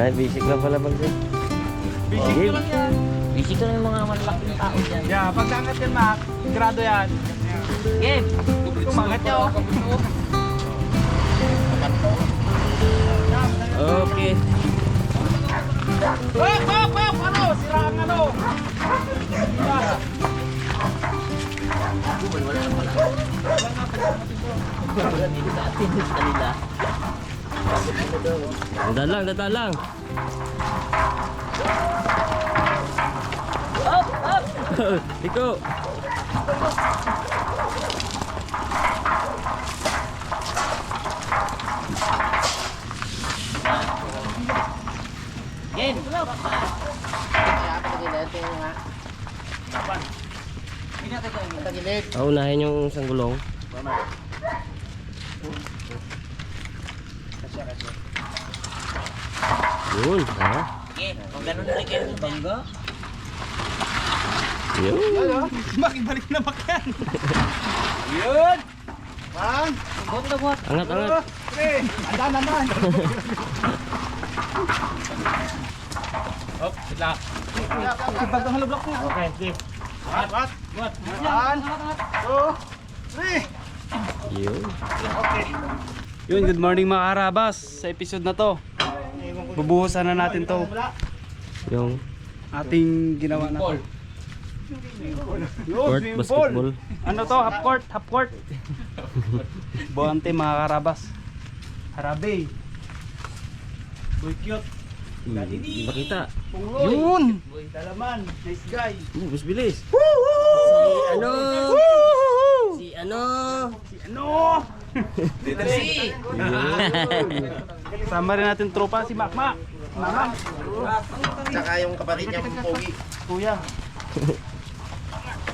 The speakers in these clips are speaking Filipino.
Ay, basic lang pala mag-din. Basic Okay. ko lang yan. Basic ko na yung mga malaking tao dyan. Yeah, pagkangat yan, Mac. Grado yan. Game! Kumangat niya, oh. Okay. Hop! Ano? Sira ang ano? Dadaan lang. Up! Up! Iko. Game! Unahin yung isang gulong. Yun, ha? Game! Kung ganun rin kayo sa bangga. Yun. Makibalik na Mac yan. Yun! Man! Bot na bot! Angat. Pre! Anda naman! Hop! Sila! Sipag ang haloblock niya. Okay, sige. What? One, two, three! Yun. Okay. Yun, good morning mga karabas. Sa episode na to, bubuhusan na natin to. Yung Ating ginawa na to. court basketball. Ano to? Half court. Buante mga karabas. Harabe. Uy, cute. Di ba kita? Yun! Dalaman. Nice guy. Bilis. Ano? Si ano? Ano? Si! Sama rin natin tropa si Makmak. Mama. Tsaka yung kapatid niya Pogi. Kuya.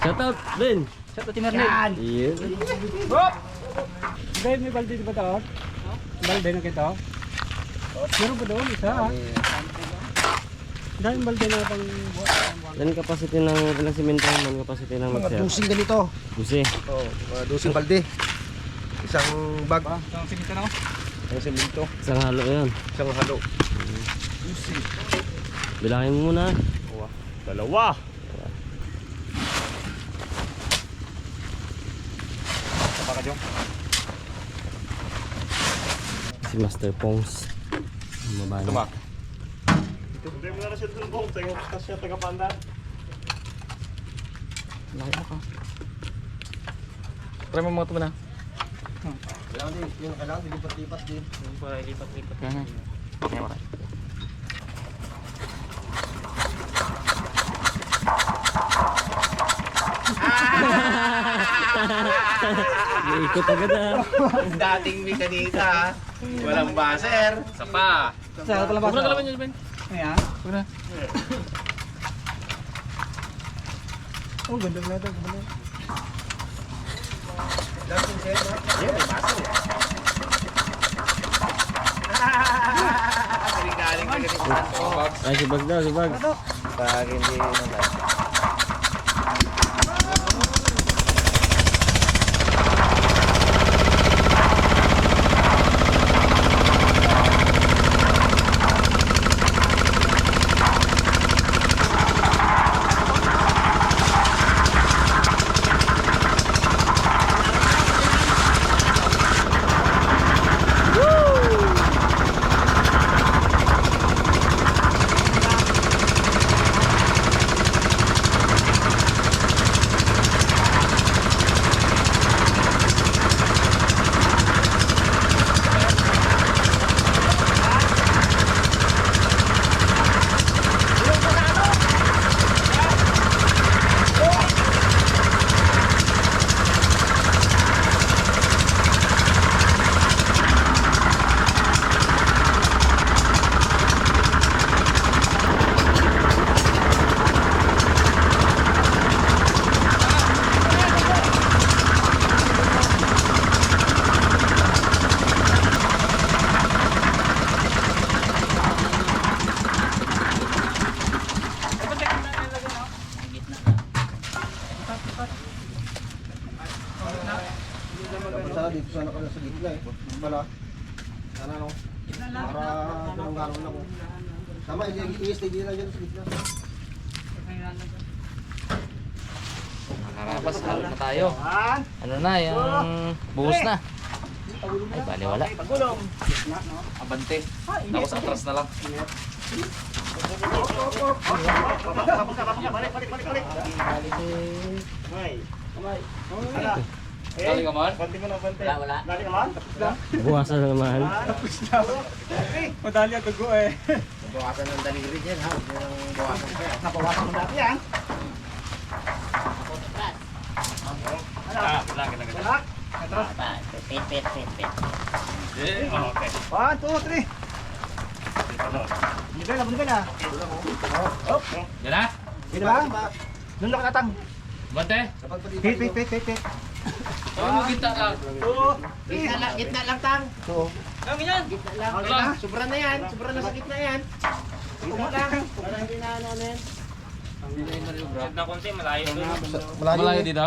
Shout out, Ben. Sa to tinarnil. Yun. Hop! Guys, may balde di ba to? Balde na kito? Meron pa doon isa ha? Dahil balde na pang Ilan capacity ng ilang semento man capacity ng Mga mixer? dusing ganito. Busi. Oh, mga dusing balde. Isang bag. Ang sinita na ko. Ang semento. Isang halo yan. Isang halo. Bilangin mo muna. Dalawa. Si Master Pongs. Mababa. Tumak. Hindi mo na siya tulong. Tapos siya taga-panda. Laki mo ka. Try mo mga ito na. Kailangan din lipat-lipat din. Para ilipat-lipat. Ikot agad ah. Dating mekanita. Walang baser. Sapa. Sa ito lang ba? Huwag na kalaban nyo, Ben. Ayan. Oh, ganda na ito. Yan, may baso. Galing na ganito. Ay, si Bag daw, si Bag. Pag hindi naman. Dito sana ka na sa gitna eh. Wala. Sana no. Para ganun-ganun ako. Sama, i-stay din lang dyan sa gitna. Nakarapas, halo na tayo. Ano na, yung buhos na. Ay, bali wala. Abante. Tapos atras na lang. Galing ka man? Wala. Buwasan na naman. Madali ang dugo eh. Bawasan ng daliri dyan ha. Huwag nyo nang bawasan pa yan. Napawasan mo dati yan. Pit. Okay. 1, 2, 3. Bunigay na. Hop. Yan na? Dito ba? Doon lang katang. Abante. Pit. Tawag mo kita lang. 2, 3. Gitna lang tang. Kami yan. Gitna lang. Okay na. Sobra na yan. Sobra na sa gitna yan. Gitna lang. Para hindi na ano yan. Gitna konti, malayo doon. Malayo dito?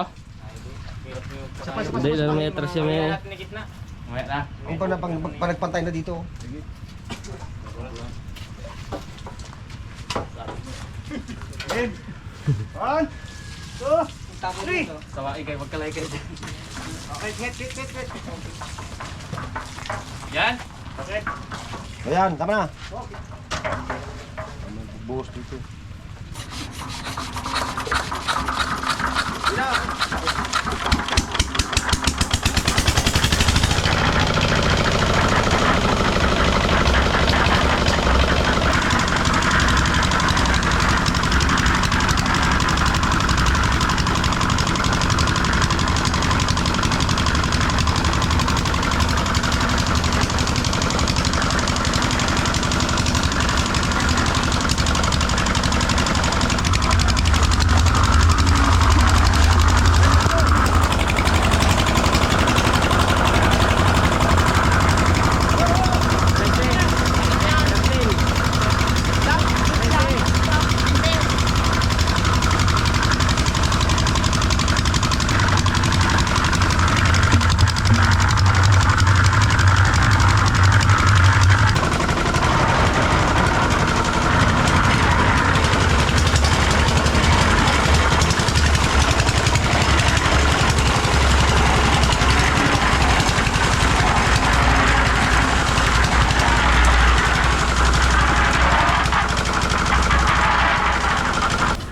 Hindi lang may atras siya may. Ni gitna. Mamaya na. Kung pa nagpantay na dito. Game. 1, 2, 3. Sawa ikay, magkalay kayo. Okay, hit. Yan. Okay. Ayan, tama na. Buhos dito.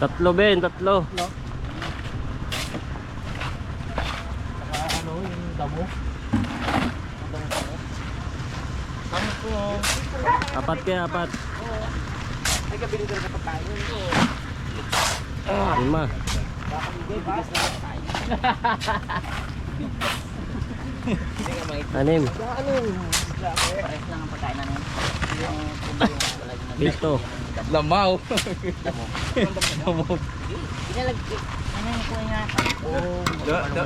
Tatlo Ben, tatlo. Ano yung damo? Apat kaya, apat. Ay, kabili ka na pagkain. 5. 6. Pares lang ang pagkain namin. Yung kubo yung lagi na. Pito. Lamaw. Inalagkit. Ano yung kuha nga?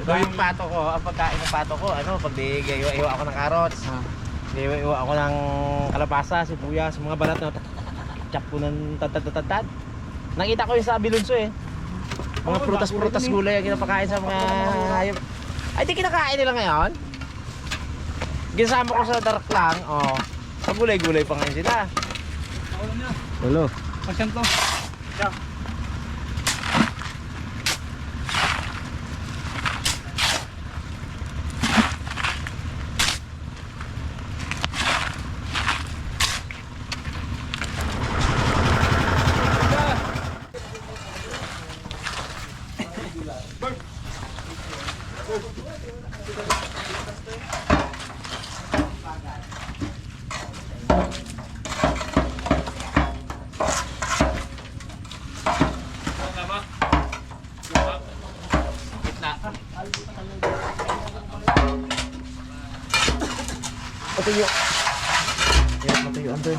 Do yung pato ko, ang pagkain ng pato ko, ano, pag iwa ako ng carrots. Iwa ako ng kalabasa, sibuyas, mga balat na chop ko ng tad. Nakita ko yung sa Bilunso eh. Mga prutas-prutas gulay ang kinapakain sa mga hayop. Ay, di kinakain nila ngayon. Ginasama ko sa darak lang, oh. Sa gulay-gulay pa ngayon sila. Hello. Pasyan to. Yan. Matuyo. Yes, matuyo. Antoy.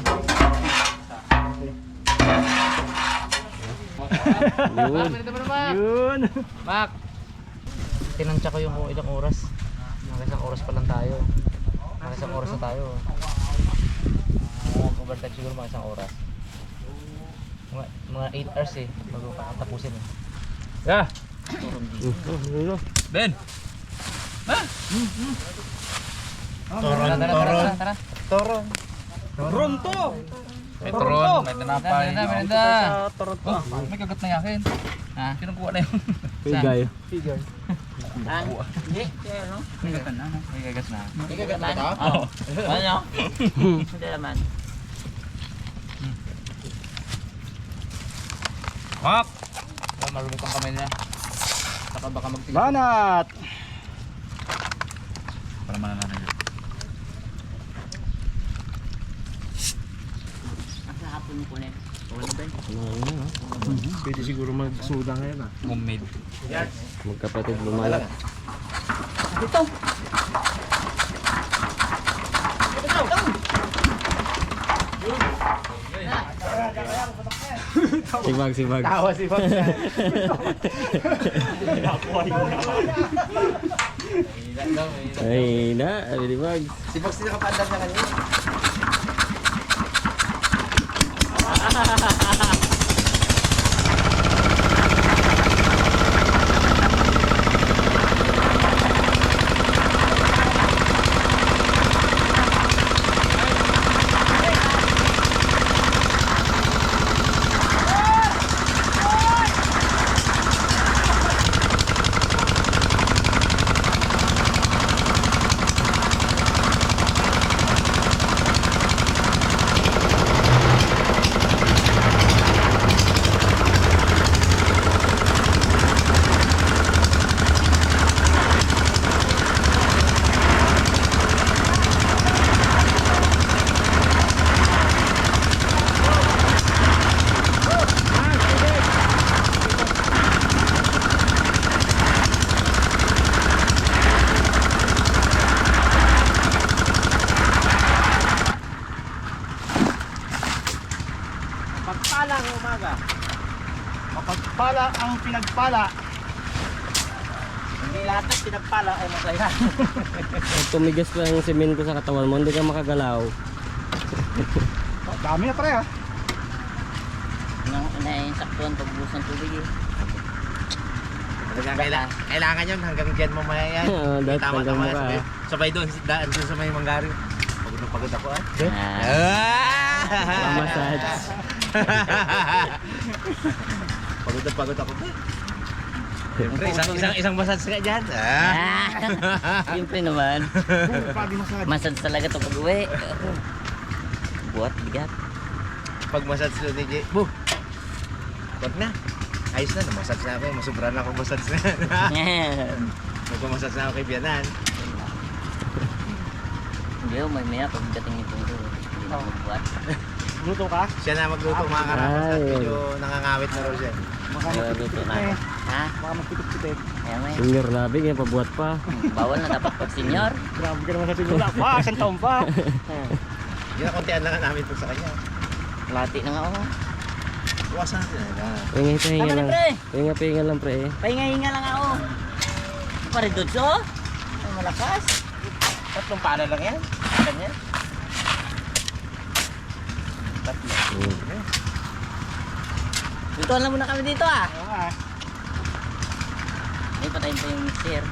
Yun. Yun. Mak. Tinansya ko yung kung ilang oras. Mga isang oras pa lang tayo. Mga isang oras na tayo. Overtime siguro mga isang oras. Mga 8 hours eh. Bago pa tapusin eh. Yeah. Ben. Ha? Tara. Toron. Tara. Ronto. Petron, may tinapay. Merenda. Oh, may kagat na yakin. Ha? Kinukuha na yun. Pigay. Hindi, ano? May kagat na. May kagat na. Hindi ka gatan? Oo. Ano? Hindi naman. Hop! Marunong kang kamay niya. Saka baka magtingin. Banat! Para manananan niya. Ang hapon mo kunin. Wala ba? Pwede siguro magsuda ngayon ah. Homemade. Magkapatid lumalak. Dito. Sibag. Tawa si Bob. Ay na, sibag. Si Bob sila kapandar sa kanya. Pagpalang umaga. Mapagpala ang pinagpala. Hindi lahat ng pinagpala ay masaya. Pag tumigas pa yung semento sa katawan mo, hindi ka makagalaw. Dami na pre ha. Nainsaktuhan pagbuhos ng tubig eh. Kailangan yun hanggang dyan mamaya yan. Oo, dapat hanggang Tama-tama. mukha, Sabay doon, daan doon sa may manggarin. Pagod na pagod ako ah. Mamasage. Pagod ako. Siyempre, isang massage ka dyan. Siyempre naman. Massage talaga ito pag uwi. Buhat, bigat. Pag massage doon ni Jay, wag na. Ayos na, massage na ako. Masubra na ako massage na. Nagpamassage na ako kay Bianan. Hindi ko, may maya pagdating nito. Hindi na magbuhat. Luto ka? Siya na magluto mga karapas at Ay. medyo nangangawit na raw siya. Baka Luto magpitik na. eh. Ha? Baka magpitik-pitik. Kaya may. Senior labig, yan pabuhat pa. Bawal na dapat pag senior. Grabe ka naman sa tingula pa. Isang taon pa. Yun ang kontian lang namin po sa kanya. Lati na nga ako. Buwasan natin na. Pahinga Tama na lang. pre. Pahinga lang pre. Pahinga-hinga lang ako. Paridotso? Ay malakas. Tatlong pala lang yan. Kanya. Dito lang muna kami dito ah. Oo nga. May patayin pa yung mixer.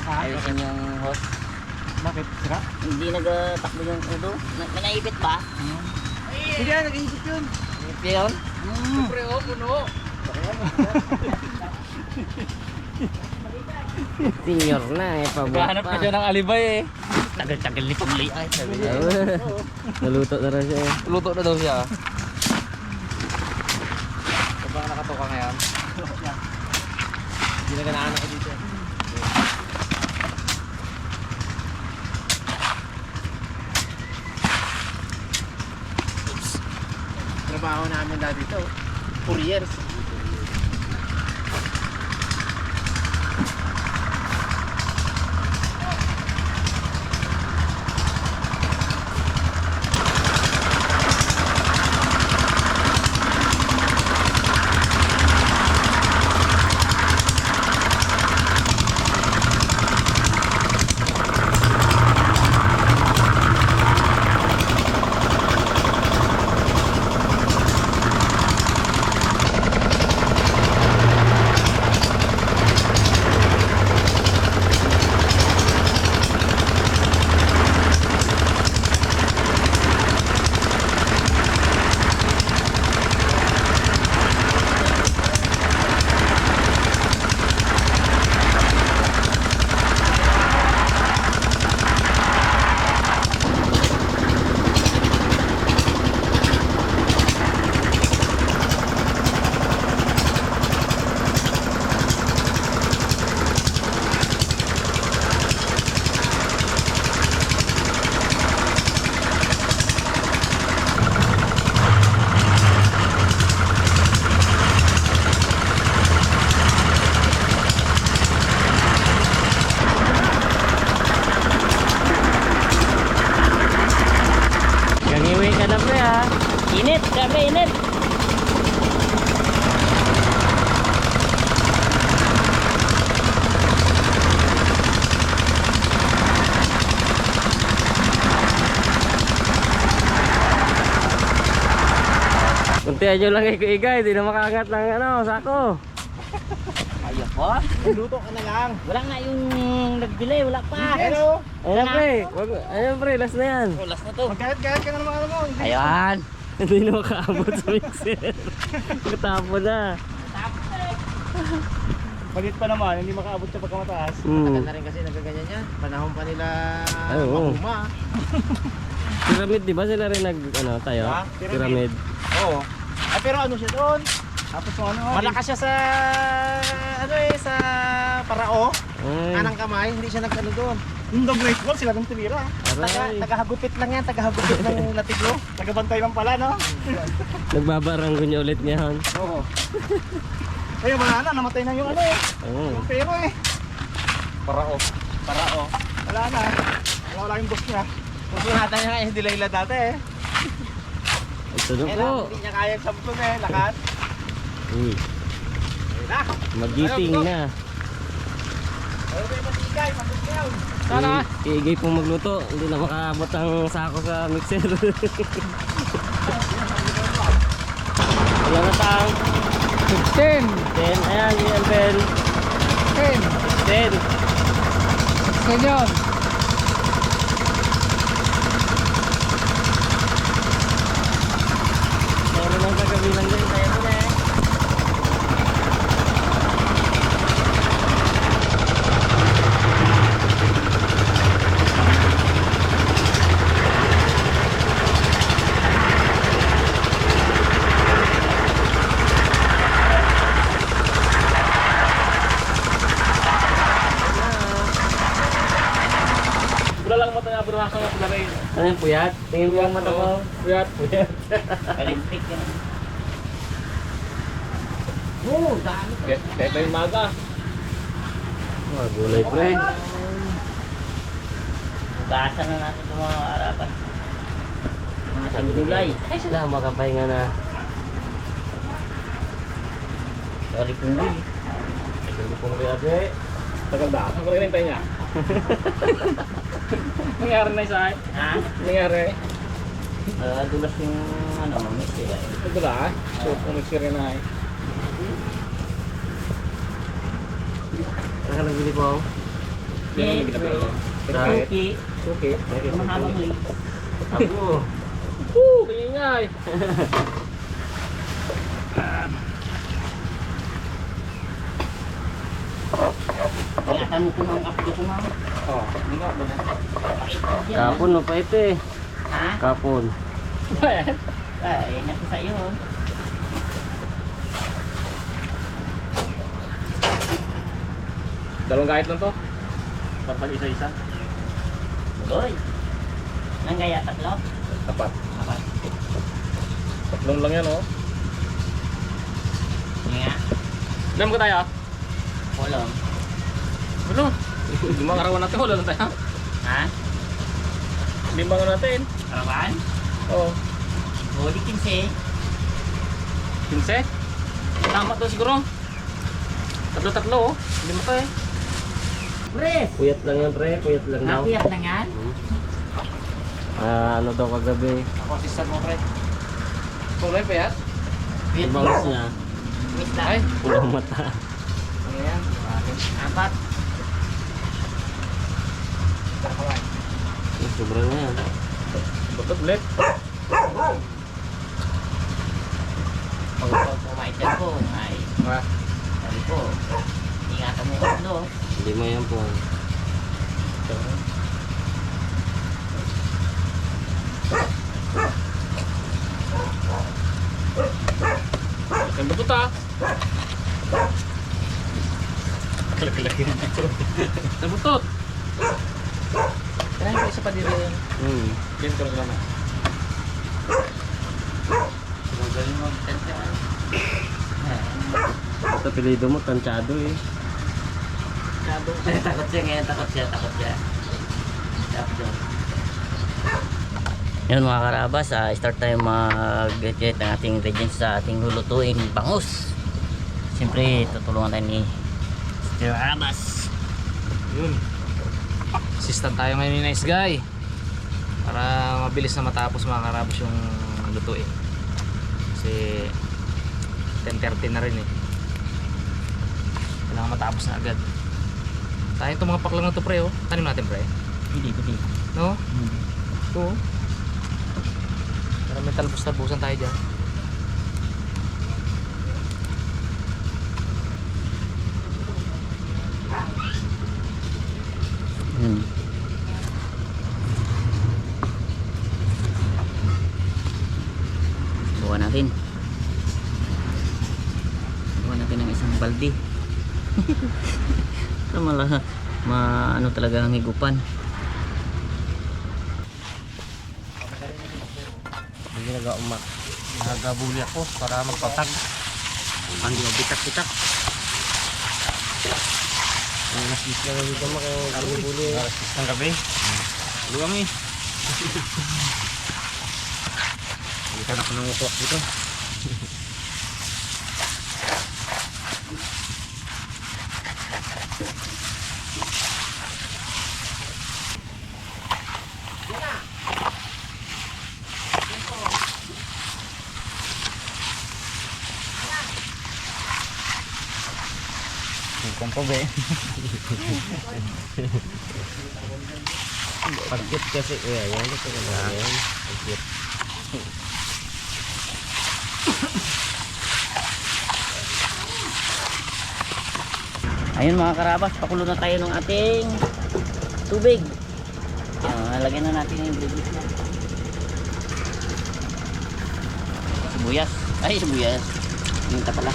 Ayusin yung hose. Bakit? Sira? Hindi nagtakbo yung udo. May naipit ba? Hindi na, nag-iisip yun. Naipit yun? Siyempre, oh, puno. Senior na, pabuhat Naghahanap pa. na siya ng alibay eh. Tagal-tagal ni Pagli ay sabi niya. Naluto na rin siya. Luto na daw siya. Kapag nakatoka ngayon. Hindi na ganaan ako dito. Trabaho namin dati ito. 4 years. Grabe, init. Kuntihan nyo lang igay, di na makaangat ng ano, sako. Ayos po. Luto ka na lang. Wala nga yung nagbili, wala pa. Hello. Ayun pre, ayun pre, last na yan. Last na to. Magkayat-kayat ka na naman ano mo. Ayan. Hindi na makaabot sa mixer. Katapo na. Palit pa naman, hindi makaabot sa pagkamataas. Hmm. Na rin kasi nagaganyan yan. Panahon pa nila Ay, oo. makuma. Pyramid, di ba sila rin nag, ano, tayo? Ha? Pyramid. Pyramid. Oo. Ay, pero ano siya doon? Tapos ano? Malakas siya sa ano sa parao. Ay, Kanang kamay, hindi siya nagano doon. Yung the great wall sila nung tumira. aray. Tagahagupit lang yan, tagahagupit ng latiglo. Tagabantay lang pala, no? Nagbabaranggo niya ulit ngayon. Oo. Ay, wala na, namatay na yung ano eh. Oo. Yung pero eh. Parao. Wala na. Wala yung boss niya. Pusunatan niya nga yung dilayla dati eh. Ito na po. Kailangan hindi niya kaya sampun eh, lakat. Uy, Ayun na. magiting na. Ayun na yung matigay, matigay. Iigay pong magluto. Hindi na makaabot ang sako sa mixer. Wala na tang. 10. 10. Ayan, yan Ben. 10. 10. Senyor. Meron lang kagabilang din. Tayo mo na eh. Wala lang mata niya, bro. Hasa nga pula rin. Ano yung puyat? Tingin ko ang mata ko. Puyat. Electric yan. Kaya yung maga. Gulay pre. Basa na natin itong mga harapan. Mga sandulay. Ay, sila makapahinga na. Sorry kung hindi. Hindi pong riyade. Tagal ba? Ang rin tayo niya. Nangyari na isa. Ha? Nangyari. Dulas yung ano, mistila. Ito ba? So, kung nagsiri na eh. Ano ka nagbili po? Yes, Suki. Okay. mahabang late. Ako. Woo! Kanyangay! Ingatan mo kung ang updo ko nga. Oh, hindi nga ba na? Kapon no pa ito eh. Ha? Kapon. Ay, naku sa iyo. Dalawang kahit lang to. Pag isa-isa. Doy. Nang gaya tatlo? Tapat. Apat. Tatlong lang yan oh. Hindi nga. Alam ko tayo? Kulong. Ano? Limang arawan natin, wala lang tayo. Ha? Limang natin. Karawan? Oo. Huli 15. 15? Tama to siguro. Tatlo-tatlo oh. Lima to eh. Pres! Puyat lang yan pre. Puyat lang daw. Nakuyat na nga. Ano daw kagabi. Ako assistant mo pre. Kulay pa yan? Wait, Bangus niya. wait lang. Ay. Pulang mata. Ano yan? Apat. Sobra na yan. Batot ulit. Pag kumain dyan po, ay, Ah. sabi ko, ingatan mo yung updo. Hindi mo yan po. Ang batot ah. Laki-laki ng dito. Ang batot. Try ko isa pa dito yun. Ganito lang naman. Galing mag-tensya. Ito pilido mo, tansyado eh. Takot siya ngayon, takot siya. Takot siya. Yun mga karabas, start tayo mag-get ng ating ingredients sa ating lulutuing bangus. Siyempre tutulungan tayo ni Sir Karabas. Yun. Assistant tayo ngayon ni Nice Guy. Para mabilis na matapos mga karabas yung lutuin. Kasi 10:30 na rin eh. Kailangan matapos na agad. Tayo itong mga paklang na to pre oh. Tanim natin pre. Hindi. No? Ito oh. Para may talbos-talbusan tayo dyan. Buka natin. Buka natin ng isang balde. Ito ano talaga ang higupan. Hindi nagabuli ako para magpatag. Pandi mo bitak-bitak. Ang nasis na dito makabuli. Alas ng gabi. Luwang eh. Kita na ko ng utok dito. Kompobe. Pagkit kasi yan ito ko na yan. Pagkit. Ayun mga karabas, pakulo na tayo ng ating tubig. Lagyan na natin yung ingredients na. Sibuyas. Minta pala.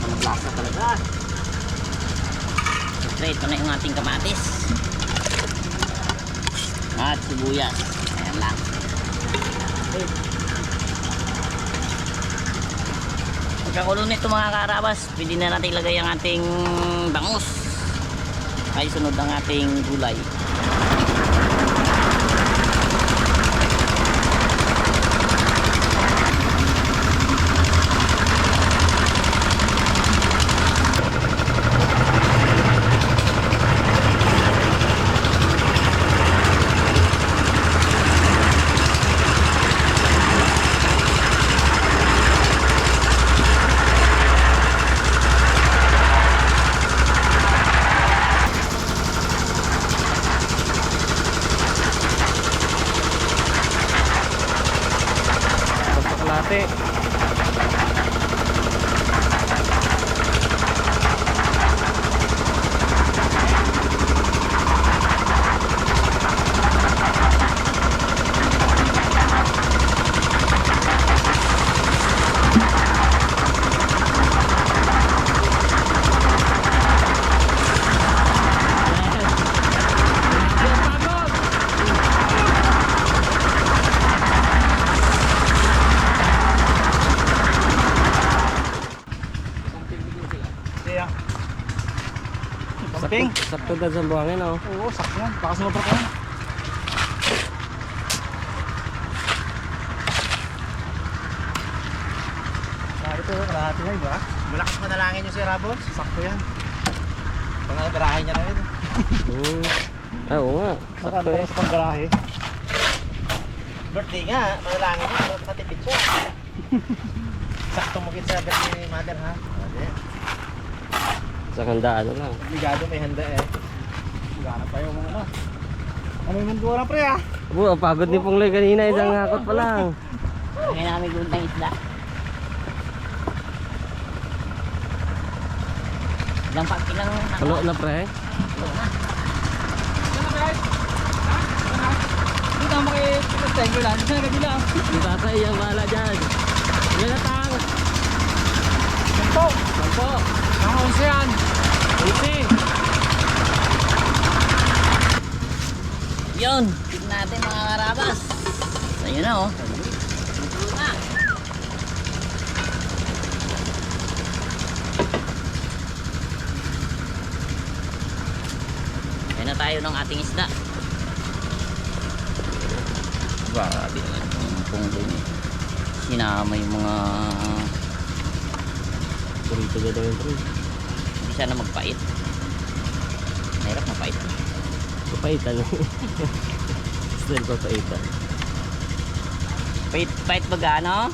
Ang lasa talaga. Straight na yung ating kamatis. At sibuyas. Ayan lang. Pagkakulo nito mga karabas, pwede na natin ilagay ang ating bangus. Ay sunod ang ating gulay. Kalate. Sakto dyan sa buhangin oh. Oo, sakto yan. Baka sumabrak yan. Ito, kalahati na, diba? Malakas manalangin yung si Rabon. Sakto yan. Pangagarahin niya na rin. Ay, oo nga. Sakto eh. Sa panggarahe. Birthday nga, manalangin niya. Pero matipid siya. Sakto mo sa birthday ni mother, ha? Sa handaan na lang. Obligado may handa eh. Gana pa yung mga ano yung mandura pre ah. Abo, ang pagod ni Pongloy kanina, isang hakot pa lang. Lagyan namin gulay ng isda. Ilang Pulo na pre. Dito ang makikita lang. Sa kabila. Yung tatay, yung bahala dyan. Yan na tang. Sampo. Ang 11 yan. 11. Yun, tignan natin mga karabas. Ayun na oh. Tulo na. Ayan na tayo ng ating isda. Grabe naman yung punggoy niya. Sinama yung mga Purito ka daw yung pre. hindi sana magpait. Mahirap mapait. Papaitan. Style papaitan. Pait ba gaano?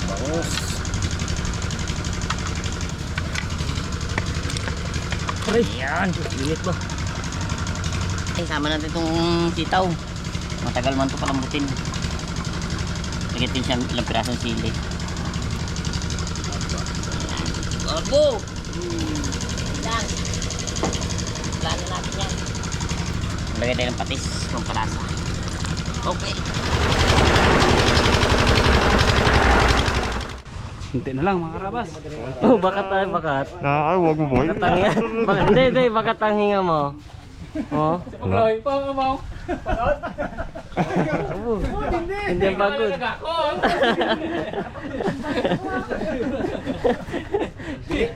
Bangos. Pre. Yan. Limit ba? Ay, sama natin itong sitaw. Matagal man ito palambutin. Lagyan siya ilang pirasong sili. Barbo! Yan. Plano natin yan. Lagyan tayo ng patis. Kung palasa. Okay. Hindi na lang mga karabas. Oh, bakat tayo, bakat. Ay, wag mo boy. Bakat ang hinga. Hindi, bakat ang hinga mo. Oh. Pagloy pa mo. Hindi ang pagod.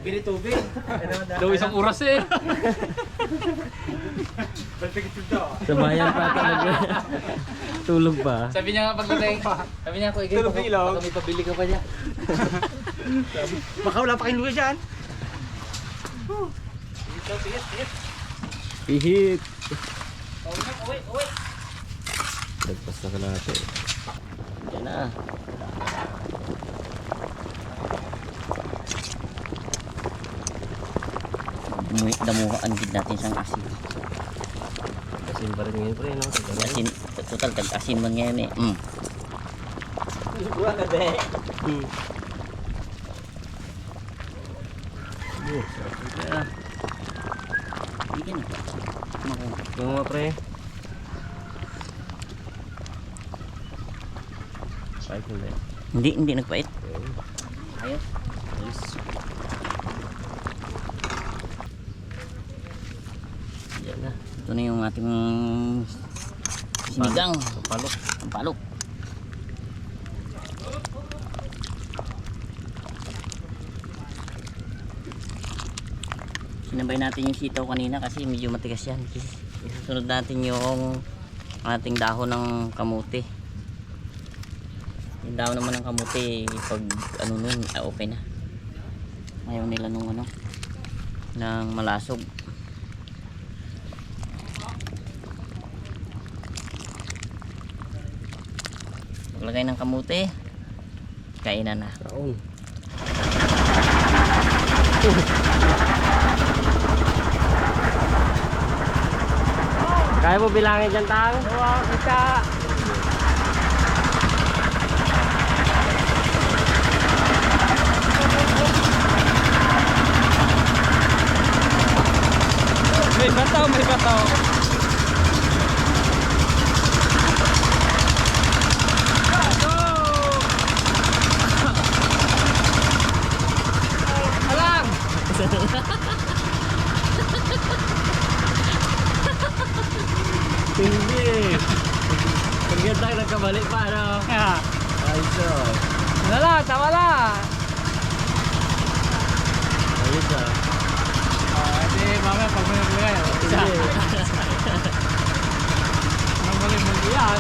Bili tubig. Daw isang oras eh. Sa bayan pa talaga. Tulog pa. Sabi niya nga pagdating, sabi niya ko igay baka may pabili ka pa niya. Baka wala pa kayong luya dyan. Ihit. Lagpas na ka natin. Yan na. Damuhaan din natin siyang asin. Asin pa rin ngayon pre, no? Asin, total tag-asin man ngayon eh. Hindi na. Yung mga pre. Kahit hindi. Hindi nagpait. Ayos. Ayos. Yan na. Ito na yung ating sinigang. Palok. Ang palok. Sinabay natin yung sitaw kanina kasi medyo matigas yan. Sunod natin yung ating dahon ng kamote. Yung dahon naman ng kamote pag ano nun, okay na. Ayaw nila nung ano ng malasog. Paglagay ng kamote, kainan na. Taon. Kaya mo bilangin dyan, Tang? Oo, kita. May bataw, may bataw. Hindi. Pagkita nagkabalik pa, ano? Yeah. Ayos o. Wala, tama lang. Ayos ah. Hindi, mamaya pag may naglagay. Isa. Hindi. Ang mali-mali yan.